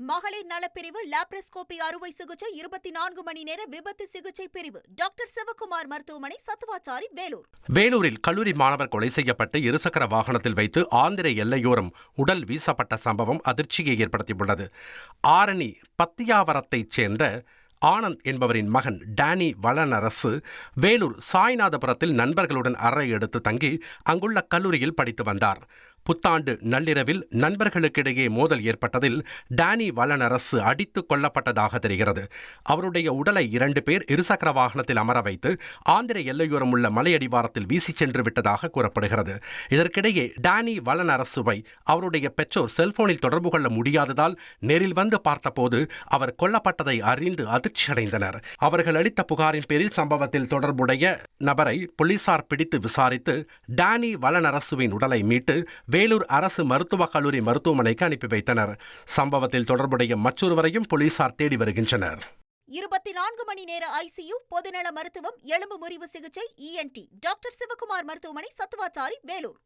மகளிர் நலப்பிரிவு லாப்ரோஸ்கோபி அறுவை சிகிச்சை 24 மணி நேர விபத்து சிகிச்சை பிரிவு டாக்டர் சிவக்குமார் மருத்துவமனை, சத்துவாச்சாரி, வேலூர். வேலூரில் கல்லூரி மாணவர் கொலை செய்யப்பட்டு இருசக்கர வாகனத்தில் வைத்து ஆந்திர எல்லையோரம் உடல் வீசப்பட்ட சம்பவம் அதிர்ச்சியை ஏற்படுத்தியுள்ளது. ஆரணி பத்தியாவரத்தைச் சேர்ந்த ஆனந்த் என்பவரின் மகன் டானி வளனரசு வேலூர் சாய்நாதபுரத்தில் நண்பர்களுடன் அறை எடுத்து தங்கி அங்குள்ள கல்லூரியில் படித்து வந்தார். புத்தாண்டு நள்ளிரவில் நண்பர்களுக்கிடையே மோதல் ஏற்பட்டதில் டானி வளனரசு அடித்துக் கொல்லப்பட்டதாக தெரிகிறது. அவருடைய உடலை 2 பேர் இருசக்கர வாகனத்தில் அமர வைத்து ஆந்திர எல்லையோரம் உள்ள மலையடிவாரத்தில் வீசி சென்று விட்டதாக கூறப்படுகிறது. இதற்கிடையே டானி வளனரசுவை அவருடைய பெற்றோர் செல்போனில் தொடர்பு கொள்ள முடியாததால் நேரில் வந்து பார்த்தபோது அவர் கொல்லப்பட்டதை அறிந்து அதிர்ச்சியடைந்தனர். அவர்கள் அளித்த புகாரின் பேரில் சம்பவத்தில் தொடர்புடைய நபரை போலீசார் பிடித்து விசாரித்து டானி வளனரசுவின் உடலை மீட்டு வேலூர் அரசு மருத்துவக் கல்லூரி மருத்துவமனைக்கு அனுப்பி வைத்தனர். சம்பவத்தில் தொடர்புடைய மற்றொருவரையும் போலீசார் தேடி வருகின்றனர். 24 மணி நேர ஐசியு, பொதுநல மருத்துவம், எலும்பு முறிவு சிகிச்சை, ENT டாக்டர் சிவக்குமார் மருத்துவமனை, சத்துவாச்சாரி, வேலூர்.